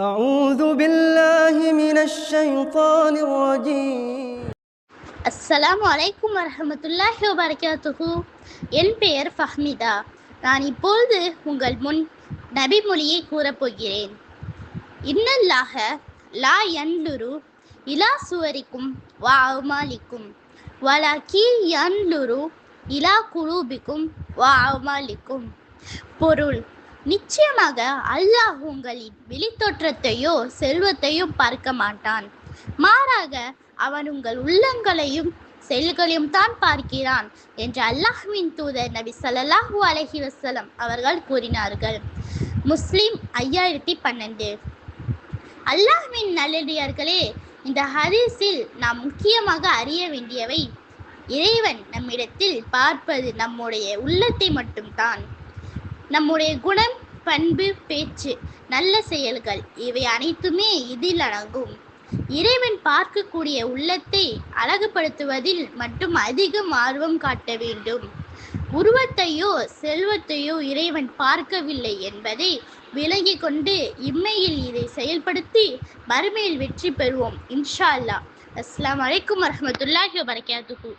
أعوذ بالله من الشيطان الرجيم. அஸ்ஸலாமு அலைக்கும் வரஹமத்துல்லாஹி வபரகாத்துஹு. என் பெயர் ஃபஹ்மிதா. நான் இப்பொழுது உங்கள் முன் நபி மொழியை கூறப்போகிறேன். இன்னல்லாஹ லா யன்லுரு இலா சுவரிக்கும் வா அமாலிக்கும் வலாக்கி யன்லுரு இலா குலூபிக்கும் வா அமாலிக்கும். பொருள்: நிச்சயமாக அல்லாஹ் உங்களின் வெளித்தோற்றத்தையோ செல்வத்தையோ பார்க்க மாட்டான், மாறாக அவன் உங்கள் உள்ளங்களையும் செயல்களையும் தான் பார்க்கிறான் என்று அல்லாஹ்வின் தூதர் நபி ஸல்லல்லாஹு அலைஹி வஸல்லம் அவர்கள் கூறினார்கள். முஸ்லிம் 5012. அல்லாஹ்வின் நல்லடியார்களே, இந்த ஹதீஸில் நாம் முக்கியமாக அறிய வேண்டியவை: இறைவன் நம்மிடத்தில் பார்ப்பது நம்முடைய உள்ளத்தை மட்டும்தான். நம்முடைய குணம், பண்பு, பேச்சு, நல்ல செயல்கள் இவை அனைத்துமே இதில் அடங்கும். இறைவன் பார்க்கக்கூடிய உள்ளத்தை அழகுபடுத்துவதில் மட்டும் அதிகம் ஆர்வம் காட்ட வேண்டும். உருவத்தையோ செல்வத்தையோ இறைவன் பார்க்கவில்லை என்பதை விளங்கிக் கொண்டு இம்மையில் இதை செயல்படுத்தி மறுமையில் வெற்றி பெறுவோம் இன்ஷா அல்லாஹ். அஸ்ஸலாமு அலைக்கும் வரஹ்மத்துல்லாஹி வபரகாத்துஹு.